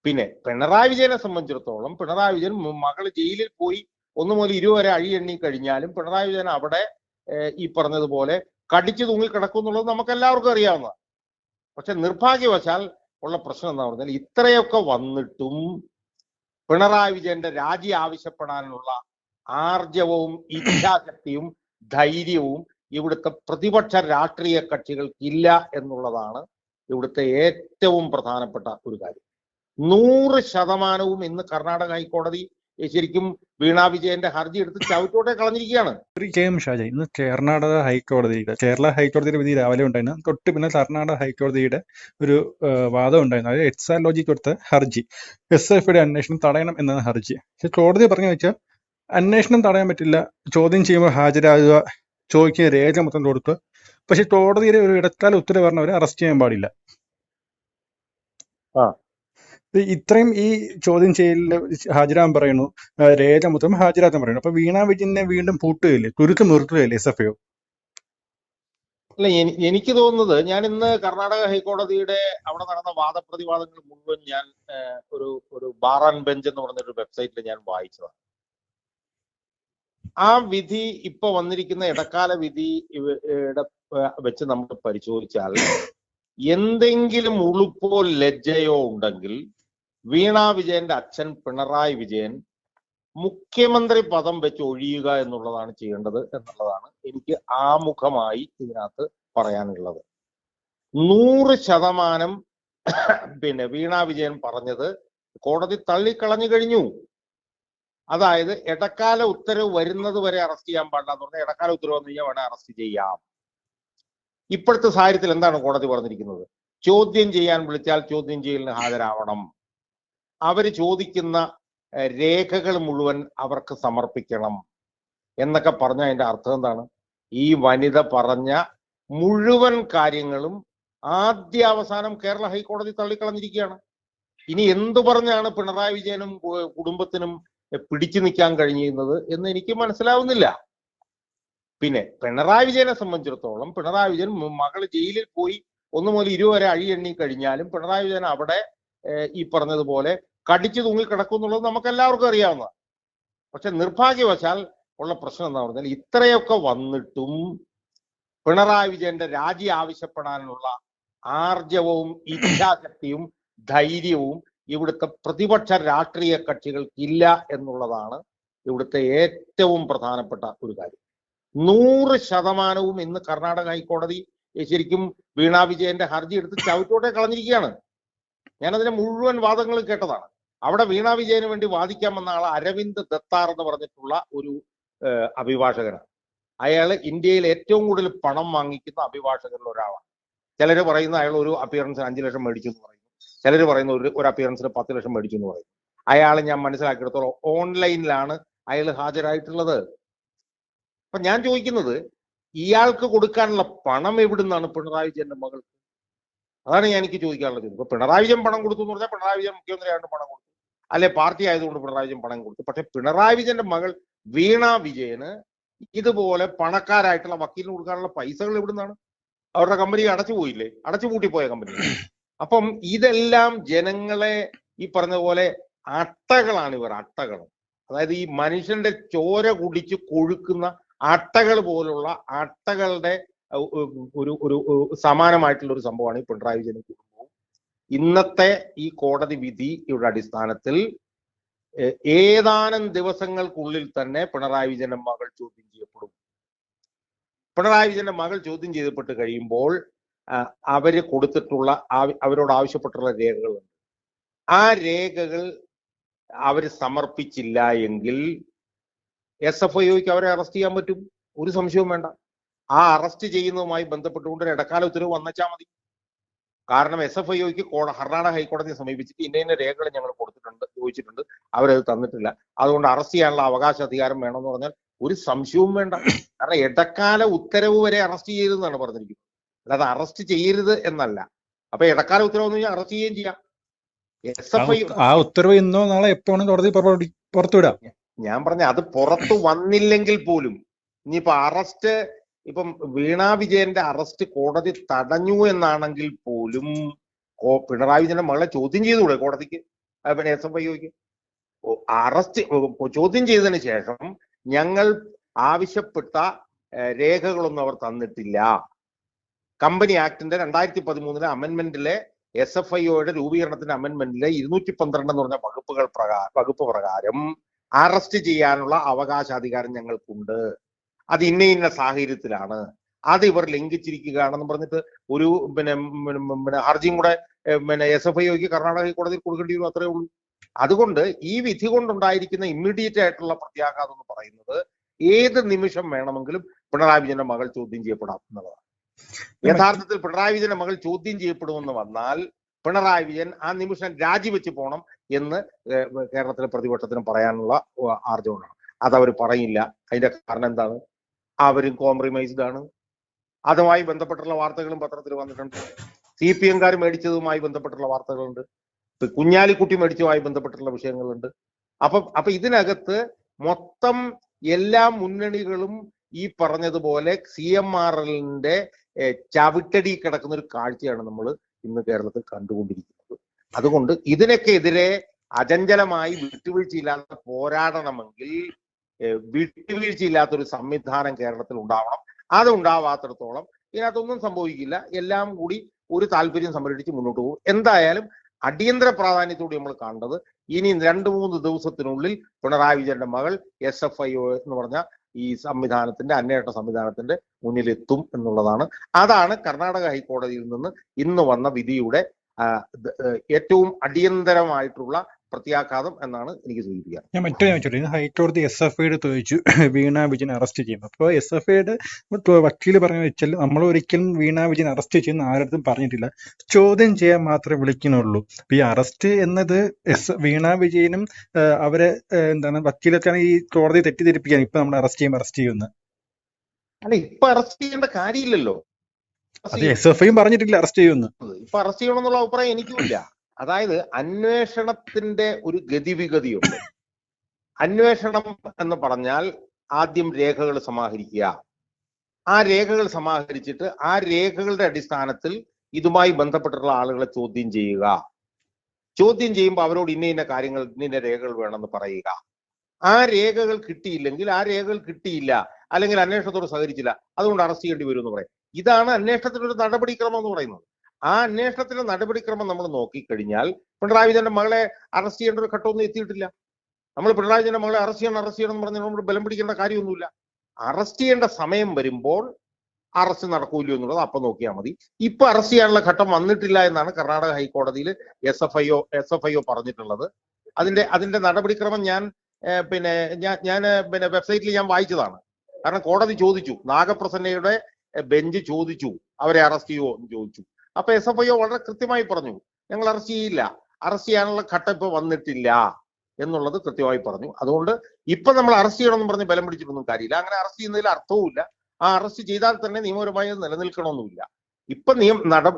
പിന്നെ പിണറായി വിജയനെ സംബന്ധിച്ചിടത്തോളം പിണറായി വിജയൻ മകള് ജയിലിൽ പോയി 1 മുതൽ 20 വരെ അഴി എണ്ണി കഴിഞ്ഞാലും പിണറായി വിജയൻ അവിടെ ഈ പറഞ്ഞതുപോലെ കടിച്ചു തൂങ്ങി കിടക്കും എന്നുള്ളത് നമുക്ക് എല്ലാവർക്കും അറിയാവുന്നതാണ്. പക്ഷെ നിർഭാഗ്യവശാൽ ഉള്ള പ്രശ്നം എന്താ പറഞ്ഞാൽ ഇത്രയൊക്കെ വന്നിട്ടും പിണറായി വിജയന്റെ രാജി ആവശ്യപ്പെടാനുള്ള ആർജവവും ഇച്ഛാശക്തിയും ധൈര്യവും ഇവിടുത്തെ പ്രതിപക്ഷ രാഷ്ട്രീയ കക്ഷികൾക്കില്ല എന്നുള്ളതാണ് ഇവിടുത്തെ ഏറ്റവും പ്രധാനപ്പെട്ട ഒരു കാര്യം. 100% ഇന്ന് കർണാടക ഹൈക്കോടതി ശരിക്കും വീണ വിജയന്റെ ഹർജി എടുത്ത് ചവിട്ടോടെ കളഞ്ഞിരിക്കുകയാണ്. ഷാജി, ഇന്ന് കേരള ഹൈക്കോടതിയുടെ വിധി രാവിലെ ഉണ്ടായിരുന്നു. തൊട്ട് പിന്നെ കർണാടക ഹൈക്കോടതിയുടെ ഒരു വാദം ഉണ്ടായിരുന്നു. അതായത് എക്സാലോജി കൊടുത്ത ഹർജി, SFIയുടെ അന്വേഷണം തടയണം എന്നാണ് ഹർജി. പക്ഷെ കോടതി പറഞ്ഞു വെച്ചാൽ അന്വേഷണം തടയാൻ പറ്റില്ല, ചോദ്യം ചെയ്യുമ്പോൾ ഹാജരാകുക, ചോദിക്കുന്ന രേഖ മൊത്തം കൊടുക്കുക. പക്ഷെ കോടതിയുടെ ഒരു ഇടക്കാല ഉത്തരവ് പറഞ്ഞവരെ അറസ്റ്റ് ചെയ്യാൻ പാടില്ല. ഇത്രയും ഈ ചോദ്യം ചെയ്യലിന് ഹാജരാൻ പറയുന്നു, രേഖ മൊത്തം ഹാജരാക്കാൻ പറയുന്നു. അപ്പൊ വീണ വിജയനെ വീണ്ടും പൂട്ടുകയില്ലേ, തുരുത്ത് നിർത്തുകയില്ലേ SFIO? അല്ല, എനിക്ക് തോന്നുന്നത്, ഞാൻ ഇന്ന് കർണാടക ഹൈക്കോടതിയുടെ അവിടെ നടന്ന വാദപ്രതിവാദങ്ങൾ മുഴുവൻ ഞാൻ ഒരു ബാർ ആൻഡ് ബെഞ്ച് എന്ന് പറഞ്ഞൊരു വെബ്സൈറ്റിൽ ഞാൻ വായിച്ചതാണ്. ആ വിധി ഇപ്പൊ വന്നിരിക്കുന്ന ഇടക്കാല വിധി വെച്ച് നമ്മൾ പരിശോധിച്ചാൽ എന്തെങ്കിലും ഉളുപ്പോ ലജ്ജയോ ഉണ്ടെങ്കിൽ വീണ വിജയന്റെ അച്ഛൻ പിണറായി വിജയൻ മുഖ്യമന്ത്രി പദം വെച്ച് ഒഴിയുക എന്നുള്ളതാണ് ചെയ്യേണ്ടത് എന്നുള്ളതാണ് എനിക്ക് ആമുഖമായി ഇതിനകത്ത് പറയാനുള്ളത്. 100% പിന്നെ വീണ വിജയൻ പറഞ്ഞത് കോടതി തള്ളിക്കളഞ്ഞു കഴിഞ്ഞു. അതായത് ഇടക്കാല ഉത്തരവ് വരുന്നത് വരെ അറസ്റ്റ് ചെയ്യാൻ പാടില്ല എന്ന് പറഞ്ഞാൽ ഇടക്കാല ഉത്തരവ് വന്നു കഴിഞ്ഞാൽ വേണേൽ അറസ്റ്റ് ചെയ്യാം. ഇപ്പോഴത്തെ സാഹചര്യത്തിൽ എന്താണ് കോടതി പറഞ്ഞിരിക്കുന്നത്? ചോദ്യം ചെയ്യാൻ വിളിച്ചാൽ ചോദ്യം ചെയ്യലിന് ഹാജരാവണം, അവര് ചോദിക്കുന്ന രേഖകൾ മുഴുവൻ അവർക്ക് സമർപ്പിക്കണം എന്നൊക്കെ പറഞ്ഞ അതിന്റെ അർത്ഥം എന്താണ്? ഈ വനിത പറഞ്ഞ മുഴുവൻ കാര്യങ്ങളും ആദ്യാവസാനം കേരള ഹൈക്കോടതി തള്ളിക്കളഞ്ഞിരിക്കുകയാണ്. ഇനി എന്തു പറഞ്ഞാണ് പിണറായി വിജയനും കുടുംബത്തിനും പിടിച്ചു നിൽക്കാൻ കഴിയുന്നത് എന്ന് എനിക്ക് മനസ്സിലാവുന്നില്ല. പിന്നെ പിണറായി വിജയനെ സംബന്ധിച്ചിടത്തോളം പിണറായി വിജയൻ മകള് ജയിലിൽ പോയി 1 മുതൽ 20 വരെ അഴി എണ്ണി കഴിഞ്ഞാലും പിണറായി വിജയൻ അവിടെ ഈ പറഞ്ഞതുപോലെ കടിച്ചു തൂങ്ങി കിടക്കും എന്നുള്ളത് നമുക്ക് എല്ലാവർക്കും അറിയാവുന്നതാണ്. പക്ഷെ നിർഭാഗ്യവശാൽ ഉള്ള പ്രശ്നം എന്താ പറഞ്ഞാൽ ഇത്രയൊക്കെ വന്നിട്ടും പിണറായി വിജയന്റെ രാജി ആവശ്യപ്പെടാനുള്ള ആർജവവും ഇച്ഛാശക്തിയും ധൈര്യവും ഇവിടുത്തെ പ്രതിപക്ഷ രാഷ്ട്രീയ കക്ഷികൾക്കില്ല എന്നുള്ളതാണ് ഇവിടുത്തെ ഏറ്റവും പ്രധാനപ്പെട്ട ഒരു കാര്യം. 100% ഇന്ന് കർണാടക ഹൈക്കോടതി ശരിക്കും വീണ വിജയന്റെ ഹർജി എടുത്ത് ചവിട്ടോടെ കളഞ്ഞിരിക്കുകയാണ്. ഞാനതിന്റെ മുഴുവൻ വാദങ്ങളും കേട്ടതാണ്. അവിടെ വീണ വിജയന് വേണ്ടി വാദിക്കാൻ വന്ന ആൾ അരവിന്ദ് ദത്താർ എന്ന് പറഞ്ഞിട്ടുള്ള ഒരു അഭിഭാഷകനാണ്. അയാള് ഇന്ത്യയിൽ ഏറ്റവും കൂടുതൽ പണം വാങ്ങിക്കുന്ന അഭിഭാഷകരിൽ ഒരാളാണ്. ചിലര് പറയുന്ന അയാൾ ഒരു അപ്പിയറൻസിന് 5 ലക്ഷം മേടിച്ചു എന്ന് പറയുന്നു, ചിലര് പറയുന്ന ഒരു അപ്പിയറൻസിന് 10 ലക്ഷം മേടിച്ചു എന്ന് പറയുന്നു. അയാൾ, ഞാൻ മനസ്സിലാക്കിയെടുത്തോളം, ഓൺലൈനിലാണ് അയാൾ ഹാജരായിട്ടുള്ളത്. അപ്പൊ ഞാൻ ചോദിക്കുന്നത്, ഇയാൾക്ക് കൊടുക്കാനുള്ള പണം എവിടുന്നാണ് പിണറായി വിജയന്റെ മകൾക്ക്? അതാണ് എനിക്ക് ചോദിക്കാനുള്ളത്. ഇപ്പൊ പിണറായി വിജയൻ പണം കൊടുത്തു എന്ന് പറഞ്ഞാൽ പിണറായി വിജയൻ മുഖ്യമന്ത്രി ആയതുകൊണ്ട് പണം കൊടുത്തു, അല്ലെ പാർട്ടി ആയതുകൊണ്ട് പിണറായി വിജയൻ പണം കൊടുത്തു. പക്ഷെ പിണറായി വിജയന്റെ മകൾ വീണ വിജയന് ഇതുപോലെ പണക്കാരായിട്ടുള്ള വക്കീലിന് കൊടുക്കാനുള്ള പൈസകൾ എവിടുന്നാണ്? അവരുടെ കമ്പനി അടച്ചുപോയില്ലേ, അടച്ചുപൂട്ടിപ്പോയ കമ്പനി. അപ്പം ഇതെല്ലാം ജനങ്ങളെ ഈ പറഞ്ഞ പോലെ അട്ടകളാണ് ഇവർ, അട്ടകൾ. അതായത് ഈ മനുഷ്യന്റെ ചോര കുടിച്ച് കൊഴുക്കുന്ന അട്ടകൾ പോലുള്ള അട്ടകളുടെ ഒരു സമാനമായിട്ടുള്ള ഒരു സംഭവമാണ് ഈ പിണറായി വിജയൻ കുടുംബവും. ഇന്നത്തെ ഈ കോടതി വിധിയുടെ അടിസ്ഥാനത്തിൽ ഏതാനും ദിവസങ്ങൾക്കുള്ളിൽ തന്നെ പിണറായി വിജയന്റെ മകൾ ചോദ്യം ചെയ്യപ്പെടും. പിണറായി വിജയന്റെ മകൾ ചോദ്യം ചെയ്യപ്പെട്ട് കഴിയുമ്പോൾ അവര് കൊടുത്തിട്ടുള്ള അവരോട് ആവശ്യപ്പെട്ടുള്ള രേഖകളുണ്ട്. ആ രേഖകൾ അവര് സമർപ്പിച്ചില്ല എങ്കിൽ SFIOയ്ക്ക് അവരെ അറസ്റ്റ് ചെയ്യാൻ പറ്റും, ഒരു സംശയവും വേണ്ട. ആ അറസ്റ്റ് ചെയ്യുന്നതുമായി ബന്ധപ്പെട്ടുകൊണ്ട് ഒരു ഇടക്കാല ഉത്തരവ് വന്നച്ചാൽ മതി. കാരണം SFIOയ്ക്ക് കർണാടക ഹൈക്കോടതിയെ സമീപിച്ചിട്ട് ഇന്ന രേഖകൾ ഞങ്ങൾ ചോദിച്ചിട്ടുണ്ട്, അവരത് തന്നിട്ടില്ല, അതുകൊണ്ട് അറസ്റ്റ് ചെയ്യാനുള്ള അവകാശ അധികാരം വേണമെന്ന് പറഞ്ഞാൽ ഒരു സംശയവും വേണ്ട. കാരണം ഇടക്കാല ഉത്തരവ് വരെ അറസ്റ്റ് ചെയ്തെന്നാണ് പറഞ്ഞിരിക്കുന്നത്, അല്ലാതെ അറസ്റ്റ് ചെയ്യരുത് എന്നല്ല. അപ്പൊ ഇടക്കാല ഉത്തരവ് എന്ന് കഴിഞ്ഞാൽ അറസ്റ്റ് ചെയ്യുകയും ചെയ്യാം. ആ ഉത്തരവ് ഇന്നോ നാളെ എപ്പോഴും കോടതി പുറത്തുവിടാം. ഞാൻ പറഞ്ഞ അത് പുറത്തു വന്നില്ലെങ്കിൽ പോലും ഇനിയിപ്പോ അറസ്റ്റ്, ഇപ്പം വീണ വിജയന്റെ അറസ്റ്റ് കോടതി തടഞ്ഞു എന്നാണെങ്കിൽ പോലും പിണറായി വിജയന്റെ മകളെ ചോദ്യം ചെയ്തുകൂടെ കോടതിക്ക്? പിന്നെ SFIOക്ക് അറസ്റ്റ് ചോദ്യം ചെയ്തതിന് ശേഷം ഞങ്ങൾ ആവശ്യപ്പെട്ട രേഖകളൊന്നും അവർ തന്നിട്ടില്ല. കമ്പനി ആക്ടിന്റെ 2013 അമെന്റ്മെന്റിലെ SFIOയുടെ രൂപീകരണത്തിന്റെ അമെന്റ്മെന്റിലെ 212 എന്ന് പറഞ്ഞ വകുപ്പ് പ്രകാരം അറസ്റ്റ് ചെയ്യാനുള്ള അവകാശാധികാരം ഞങ്ങൾക്കുണ്ട്. അത് ഇന്ന സാഹചര്യത്തിലാണ്, അത് ഇവർ ലംഘിച്ചിരിക്കുകയാണെന്ന് പറഞ്ഞിട്ട് ഒരു പിന്നെ ഹർജിയും കൂടെ SFIOക്ക് കർണാടക ഹൈക്കോടതിയിൽ കൊടുക്കേണ്ടി വരും. അത്രേ ഉള്ളൂ. അതുകൊണ്ട് ഈ വിധി കൊണ്ടുണ്ടായിരിക്കുന്ന ഇമ്മീഡിയറ്റ് ആയിട്ടുള്ള പ്രത്യാഘാതം എന്ന് പറയുന്നത് ഏത് നിമിഷം വേണമെങ്കിലും പിണറായി വിജയന്റെ മകൾ ചോദ്യം ചെയ്യപ്പെടാം എന്നുള്ളതാണ്. യഥാർത്ഥത്തിൽ പിണറായി വിജയന്റെ മകൾ ചോദ്യം ചെയ്യപ്പെടുമെന്ന് വന്നാൽ പിണറായി വിജയൻ ആ നിമിഷം രാജിവെച്ച് പോകണം എന്ന് കേരളത്തിലെ പ്രതിപക്ഷത്തിന് പറയാനുള്ള ആർജവമാണ്. അതവർ പറയില്ല. അതിന്റെ കാരണം എന്താണ്? അവരും കോംപ്രമൈസ്ഡ് ആണ്. അതുമായി ബന്ധപ്പെട്ടുള്ള വാർത്തകളും പത്രത്തിൽ വന്നിട്ടുണ്ട്. CPM-കാർ മേടിച്ചതുമായി ബന്ധപ്പെട്ടുള്ള വാർത്തകളുണ്ട്. കുഞ്ഞാലിക്കുട്ടി മേടിച്ചതുമായി ബന്ധപ്പെട്ടുള്ള വിഷയങ്ങളുണ്ട്. അപ്പൊ ഇതിനകത്ത് മൊത്തം എല്ലാ മുന്നണികളും ഈ പറഞ്ഞതുപോലെ CMRL-ന്റെ ചവിട്ടടി കിടക്കുന്ന ഒരു കാഴ്ചയാണ് നമ്മൾ ഇന്ന് കേരളത്തിൽ കണ്ടുകൊണ്ടിരിക്കുന്നത്. അതുകൊണ്ട് ഇതിനൊക്കെ എതിരെ അചഞ്ചലമായി വിട്ടുവീഴ്ചയില്ലാതെ പോരാടണമെങ്കിൽ വിട്ടുവീഴ്ചയില്ലാത്തൊരു സംവിധാനം കേരളത്തിൽ ഉണ്ടാവണം. അത് ഉണ്ടാവാത്തിടത്തോളം ഇതിനകത്തൊന്നും സംഭവിക്കില്ല. എല്ലാം കൂടി ഒരു താല്പര്യം സംരക്ഷിച്ച് മുന്നോട്ട് പോകും. എന്തായാലും അടിയന്തര പ്രാധാന്യത്തോടെ നമ്മൾ കണ്ടത് ഇനി 2-3 ദിവസത്തിനുള്ളിൽ പിണറായി വിജയന്റെ മകൾ SFIO എന്ന് പറഞ്ഞ ഈ സംവിധാനത്തിന്റെ അന്വേഷണ സംവിധാനത്തിന്റെ മുന്നിലെത്തും എന്നുള്ളതാണ്. അതാണ് കർണാടക ഹൈക്കോടതിയിൽ നിന്ന് ഇന്ന് വന്ന വിധിയുടെ ഏറ്റവും അടിയന്തരമായിട്ടുള്ള പ്രത്യാഘാതം എന്നാണ് എനിക്ക് സൂചിപ്പിക്കുക. ഞാൻ മറ്റൊരു ചോദിച്ചോട്ടെ, ഹൈക്കോടതി SFIയുടെ ചോദിച്ചു വീണ വിജയൻ അറസ്റ്റ് ചെയ്യും. അപ്പോൾ SFIയുടെ വക്കീല് പറഞ്ഞു വെച്ചാൽ നമ്മൾ ഒരിക്കലും വീണ വിജയൻ അറസ്റ്റ് ചെയ്യുന്ന ആരുടെ പറഞ്ഞിട്ടില്ല, ചോദ്യം ചെയ്യാൻ മാത്രമേ വിളിക്കുന്നുള്ളൂ. അപ്പൊ ഈ അറസ്റ്റ് എന്നത് വീണ വിജയനും അവരെ വക്കീലൊക്കെയാണ് ഈ കോടതി തെറ്റിദ്ധരിപ്പിക്കാൻ ഇപ്പൊ നമ്മൾ അറസ്റ്റ് ചെയ്യുമെന്ന്. അല്ല, ഇപ്പൊ അറസ്റ്റ് ചെയ്യേണ്ട കാര്യമില്ലല്ലോ. അത് SFIയും പറഞ്ഞിട്ടില്ല അറസ്റ്റ് ചെയ്യുമെന്ന്. ഇപ്പൊ അറസ്റ്റ് ചെയ്യണമെന്നുള്ള അഭിപ്രായം എനിക്കുമില്ല. അതായത് അന്വേഷണത്തിന്റെ ഒരു ഗതിവിഗതിയുണ്ട്. അന്വേഷണം എന്ന് പറഞ്ഞാൽ ആദ്യം രേഖകൾ സമാഹരിക്കുക. ആ രേഖകൾ സമാഹരിച്ചിട്ട് ആ രേഖകളുടെ അടിസ്ഥാനത്തിൽ ഇതുമായി ബന്ധപ്പെട്ടിട്ടുള്ള ആളുകളെ ചോദ്യം ചെയ്യുക. ചോദ്യം ചെയ്യുമ്പോൾ അവരോട് ഇന്ന കാര്യങ്ങൾ ഇന്ന രേഖകൾ വേണമെന്ന് പറയുക. ആ രേഖകൾ കിട്ടിയില്ലെങ്കിൽ ആ രേഖകൾ കിട്ടിയില്ല, അല്ലെങ്കിൽ അന്വേഷണത്തോട് സഹകരിച്ചില്ല, അതുകൊണ്ട് അറസ്റ്റ് ചെയ്യേണ്ടി വരും എന്ന് പറയും. ഇതാണ് അന്വേഷണത്തിന്റെ ഒരു നടപടിക്രമം എന്ന് പറയുന്നത്. ആ അന്വേഷണത്തിന്റെ നടപടിക്രമം നമ്മൾ നോക്കിക്കഴിഞ്ഞാൽ പിണറായി വിജയന്റെ മകളെ അറസ്റ്റ് ചെയ്യേണ്ട ഒരു ഘട്ടമൊന്നും എത്തിയിട്ടില്ല. നമ്മൾ പിണറായി വിജയന്റെ മകളെ അറസ്റ്റ് ചെയ്യണം എന്ന് പറഞ്ഞാൽ നമ്മൾ ബലം പിടിക്കേണ്ട കാര്യമൊന്നുമില്ല. അറസ്റ്റ് ചെയ്യേണ്ട സമയം വരുമ്പോൾ അറസ്റ്റ് നടക്കൂല്ലോ എന്നുള്ളത് അപ്പം നോക്കിയാൽ മതി. ഇപ്പൊ അറസ്റ്റ് ചെയ്യാനുള്ള ഘട്ടം വന്നിട്ടില്ല എന്നാണ് കർണാടക ഹൈക്കോടതിയിൽ SFIO പറഞ്ഞിട്ടുള്ളത്. അതിന്റെ നടപടിക്രമം ഞാൻ വെബ്സൈറ്റിൽ ഞാൻ വായിച്ചതാണ്. കാരണം കോടതി ചോദിച്ചു, നാഗപ്രസന്നയുടെ ബെഞ്ച് ചോദിച്ചു അവരെ അറസ്റ്റ് ചെയ്യുമോ എന്ന് ചോദിച്ചു. അപ്പൊ SFIO വളരെ കൃത്യമായി പറഞ്ഞു, ഞങ്ങൾ അറസ്റ്റ് ചെയ്യില്ല, അറസ്റ്റ് ചെയ്യാനുള്ള ഘട്ടം ഇപ്പൊ വന്നിട്ടില്ല എന്നുള്ളത് കൃത്യമായി പറഞ്ഞു. അതുകൊണ്ട് ഇപ്പൊ നമ്മൾ അറസ്റ്റ് ചെയ്യണമെന്ന് പറഞ്ഞ് ബലം പിടിച്ചിട്ടൊന്നും കാര്യമില്ല. അങ്ങനെ അറസ്റ്റ് ചെയ്യുന്നതിൽ അർത്ഥവുമില്ല. ആ അറസ്റ്റ് ചെയ്താൽ തന്നെ നിയമപരമായി നിലനിൽക്കണമെന്നില്ല. ഇപ്പൊ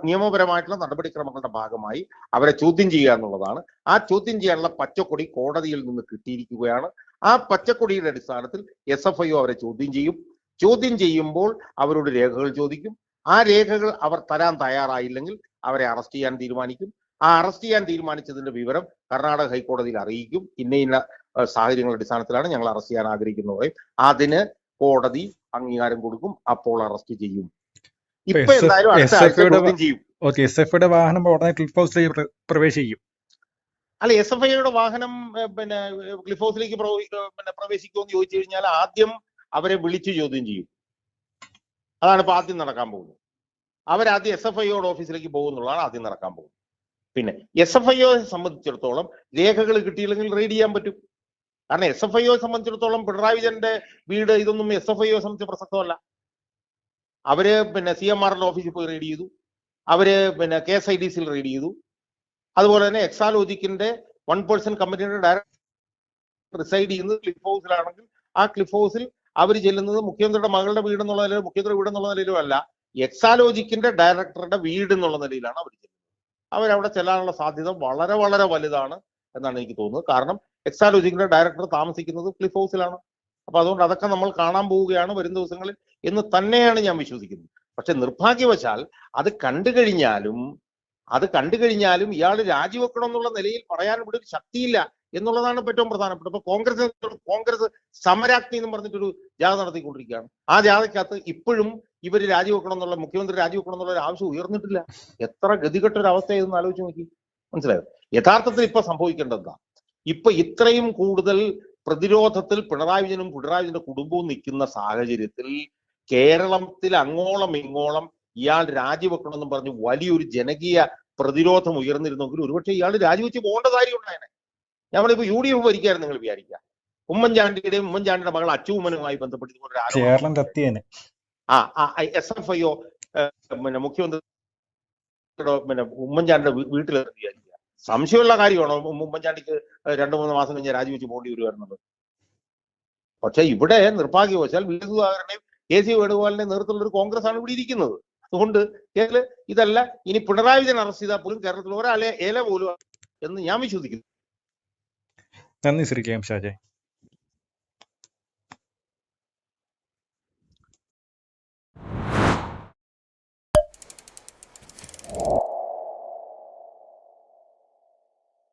നിയമപരമായിട്ടുള്ള നടപടിക്രമങ്ങളുടെ ഭാഗമായി അവരെ ചോദ്യം ചെയ്യുക എന്നുള്ളതാണ്. ആ ചോദ്യം ചെയ്യാനുള്ള പച്ചക്കൊടി കോടതിയിൽ നിന്ന് കിട്ടിയിരിക്കുകയാണ്. ആ പച്ചക്കൊടിയുടെ അടിസ്ഥാനത്തിൽ SFIO അവരെ ചോദ്യം ചെയ്യും. ചോദ്യം ചെയ്യുമ്പോൾ അവരോട് രേഖകൾ ചോദിക്കും. ആ രേഖകൾ അവർ തരാൻ തയ്യാറായില്ലെങ്കിൽ അവരെ അറസ്റ്റ് ചെയ്യാൻ തീരുമാനിക്കും. ആ അറസ്റ്റ് ചെയ്യാൻ തീരുമാനിച്ചതിന്റെ വിവരം കർണാടക ഹൈക്കോടതിയിൽ അറിയിക്കും. ഇന്ന സാഹചര്യങ്ങളുടെ അടിസ്ഥാനത്തിലാണ് ഞങ്ങൾ അറസ്റ്റ് ചെയ്യാൻ ആഗ്രഹിക്കുന്നത്. അതിന് കോടതി അംഗീകാരം കൊടുക്കും. അപ്പോൾ അറസ്റ്റ് ചെയ്യും. ഇപ്പൊ എന്തായാലും അടുത്ത ആഴ്ച ചോദ്യം ചെയ്യും. SFIയുടെ വാഹനം ക്ലിഫ് ഹൗസിലേക്ക് പ്രവേശിക്കും. അല്ല, SFIയുടെ വാഹനം ക്ലിഫ് ഹൗസിലേക്ക് പ്രവേശിക്കുമെന്ന് ചോദിച്ചു കഴിഞ്ഞാൽ ആദ്യം അവരെ വിളിച്ചു ചോദ്യം ചെയ്യും. അതാണ് ഇപ്പൊ ആദ്യം നടക്കാൻ പോകുന്നത്. അവരാദ്യം SFIയുടെ ഓഫീസിലേക്ക് പോകുന്നുള്ളതാണ് ആദ്യം നടക്കാൻ പോകുന്നത്. പിന്നെ SFIയെ സംബന്ധിച്ചിടത്തോളം രേഖകൾ കിട്ടിയില്ലെങ്കിൽ റെയ്ഡ് ചെയ്യാൻ പറ്റും. കാരണം SFIയെ സംബന്ധിച്ചിടത്തോളം പിണറായി വിജയന്റെ വീട് ഇതൊന്നും SFIയെ സംബന്ധിച്ച് പ്രസക്തമല്ല. അവര് CMRL ഓഫീസിൽ പോയി റെയ്ഡ് ചെയ്തു. അവര് KSIDCയിൽ റെയ്ഡ് ചെയ്തു. അതുപോലെ തന്നെ എക്സാലോജിക്കിന്റെ 1% കമ്പനിയുടെ ഡയറക്ടർ റിസൈഡ് ചെയ്യുന്നത് ക്ലിഫ് ഹൗസിലാണെങ്കിൽ ആ ക്ലിഫ് ഹൗസിൽ അവർ ചെല്ലുന്നത് മുഖ്യമന്ത്രിയുടെ മകളുടെ വീട് എന്നുള്ള നിലയിൽ, മുഖ്യമന്ത്രി വീട് എന്നുള്ള നിലയിലും അല്ല, എക്സാലോജിക്കിന്റെ ഡയറക്ടറുടെ വീട് എന്നുള്ള നിലയിലാണ് അവർ ചെല്ലുന്നത്. അവരവിടെ ചെല്ലാനുള്ള സാധ്യത വളരെ വളരെ വലുതാണ് എന്നാണ് എനിക്ക് തോന്നുന്നത്. കാരണം എക്സാലോജിക്കിന്റെ ഡയറക്ടർ താമസിക്കുന്നത് ക്ലിഫ് ഹൗസിലാണ്. അപ്പൊ അതുകൊണ്ട് അതൊക്കെ നമ്മൾ കാണാൻ പോവുകയാണ് വരും ദിവസങ്ങളിൽ എന്ന് തന്നെയാണ് ഞാൻ വിശ്വസിക്കുന്നത്. പക്ഷെ നിർഭാഗ്യവശാൽ അത് കണ്ടു കഴിഞ്ഞാലും അത് കണ്ടു കഴിഞ്ഞാലും ഇയാൾ രാജിവെക്കണം എന്നുള്ള നിലയിൽ പറയാൻ ഇവിടെ ഒരു ശക്തിയില്ല എന്നുള്ളതാണ് ഏറ്റവും പ്രധാനപ്പെട്ട. ഇപ്പൊ കോൺഗ്രസ് സമരാഗ്നി എന്ന് പറഞ്ഞിട്ടൊരു ജാഥ നടത്തിക്കൊണ്ടിരിക്കുകയാണ്. ആ ജാഥയ്ക്കകത്ത് ഇപ്പോഴും ഇവർ രാജിവെക്കണം എന്നുള്ള, മുഖ്യമന്ത്രി രാജിവെക്കണം എന്നുള്ള ഒരു ആവശ്യം ഉയർന്നിട്ടില്ല. എത്ര ഗതികെട്ട ഒരു അവസ്ഥയെന്ന് ആലോചിച്ച് നോക്കി, മനസ്സിലായോ? യഥാർത്ഥത്തിൽ ഇപ്പൊ സംഭവിക്കേണ്ടതാ, ഇപ്പൊ ഇത്രയും കൂടുതൽ പ്രതിരോധത്തിൽ പിണറായി വിജയന്റെ കുടുംബവും നിൽക്കുന്ന സാഹചര്യത്തിൽ കേരളത്തിൽ അങ്ങോളം ഇങ്ങോളം ഇയാൾ രാജിവെക്കണമെന്നും പറഞ്ഞ് വലിയൊരു ജനകീയ പ്രതിരോധം ഉയർന്നിരുന്നെങ്കിൽ ഒരുപക്ഷെ ഇയാൾ രാജിവെച്ച് പോകേണ്ട കാര്യം ഉണ്ടായേനെ. നമ്മളിപ്പോ UDF ഭരിക്കായിരുന്നു നിങ്ങൾ വിചാരിക്കുക. ഉമ്മൻചാണ്ടിയുടെ മകൾ അച്ചുമ്മനുമായി ബന്ധപ്പെട്ട് ഇതുപോലെ കേരളം കത്തിയേനെ. SFIO മുഖ്യമന്ത്രി ഉമ്മൻചാണ്ടിയുടെ വീട്ടിലെന്ന് വിചാരിക്കുക. സംശയമുള്ള കാര്യമാണോ ഉമ്മൻചാണ്ടിക്ക് 2-3 മാസം കഴിഞ്ഞ് രാജിവെച്ച് പോകേണ്ടി വരുമായിരുന്നത്? പക്ഷെ ഇവിടെ നിർഭാഗ്യവശാൽ സുധാകരനെയും KC വേണുഗോപാലിന്റെ നേതൃത്വത്തിലുള്ള ഒരു കോൺഗ്രസ് ആണ് ഇവിടെ ഇരിക്കുന്നത്. അതുകൊണ്ട് ഇതല്ല, ഇനി പിണറായി വിജയൻ അറസ്റ്റ് ചെയ്താൽ പോലും കേരളത്തിൽ ഒരാളെ ഏല പോലും എന്ന് ഞാൻ വിശ്വസിക്കുന്നു. നന്ദി ശ്രീ KM ഷാജി.